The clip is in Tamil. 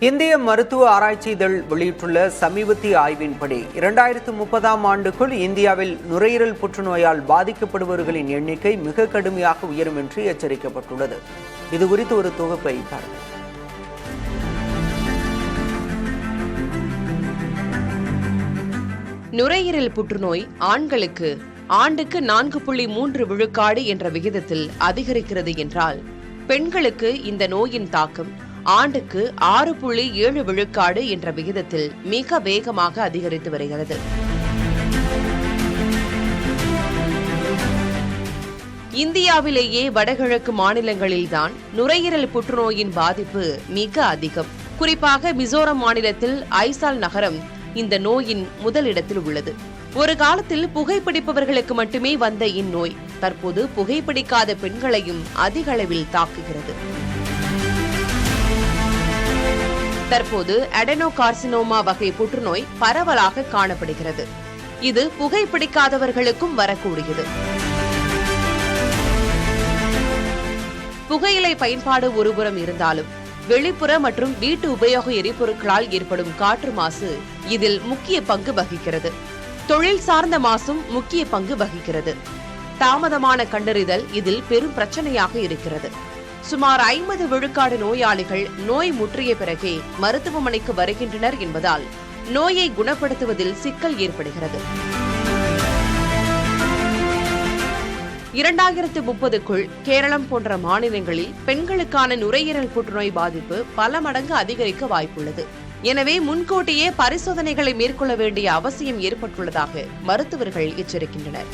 இந்திய மருத்துவ ஆராய்ச்சி இதழ் வெளியிட்டுள்ள சமீபத்திய ஆய்வின்படி 2030ஆம் ஆண்டுக்குள் இந்தியாவில் நுரையீரல் புற்றுநோயால் பாதிக்கப்படுபவர்களின் எண்ணிக்கை மிக கடுமையாக உயரும் என்று எச்சரிக்கப்பட்டுள்ளது. இது குறித்து ஒரு தொகுப்பை பாருங்கள். நுரையீரல் புற்றுநோய் ஆண்களுக்கு ஆண்டுக்கு 4.3 விழுக்காடு என்ற விகிதத்தில் அதிகரிக்கிறது என்றால், பெண்களுக்கு இந்த நோயின் தாக்கம் ஆண்டுக்கு 6.7 விழுக்காடு என்ற விகிதத்தில் மிக வேகமாக அதிகரித்து வருகிறது. இந்தியாவிலேயே வடகிழக்கு மாநிலங்களில்தான் நுரையீரல் புற்றுநோயின் பாதிப்பு மிக அதிகம். குறிப்பாக மிசோரம் மாநிலத்தில் ஐசால் நகரம் இந்த நோயின் முதலிடத்தில் உள்ளது. ஒரு காலத்தில் புகைப்பிடிப்பவர்களுக்கு மட்டுமே வந்த இந்நோய் தற்போது புகைப்பிடிக்காத பெண்களையும் அதிக அளவில் தாக்குகிறது. தற்போது அடெனோகார்சினோமா வகை புற்றுநோய் பரவலாக காணப்படுகிறது. இது புகைப்பிடிக்காதவர்களுக்கும் வரக்கூடியது. புகையிலை பயன்பாடு ஒருபுறம் இருந்தாலும், வெளிப்புற மற்றும் வீட்டு உபயோக எரிபொருட்களால் ஏற்படும் காற்று மாசு இதில் முக்கிய பங்கு வகிக்கிறது. தொழில் சார்ந்த மாசும் முக்கிய பங்கு வகிக்கிறது. தாமதமான கண்டறிதல் இதில் பெரும் பிரச்சனையாக இருக்கிறது. சுமார் 50 விழுக்காடு நோயாளிகள் நோய் முற்றிய பிறகே மருத்துவமனைக்கு வருகின்றனர் என்பதால் நோயை குணப்படுத்துவதில் சிக்கல் ஏற்படுகிறது. 2030க்குள் கேரளம் போன்ற மாநிலங்களில் பெண்களுக்கான நுரையீரல் புற்றுநோய் பாதிப்பு பல மடங்கு அதிகரிக்க வாய்ப்புள்ளது. எனவே முன்கூட்டியே பரிசோதனைகளை மேற்கொள்ள வேண்டிய அவசியம் ஏற்பட்டுள்ளதாக மருத்துவர்கள் எச்சரிக்கின்றனர்.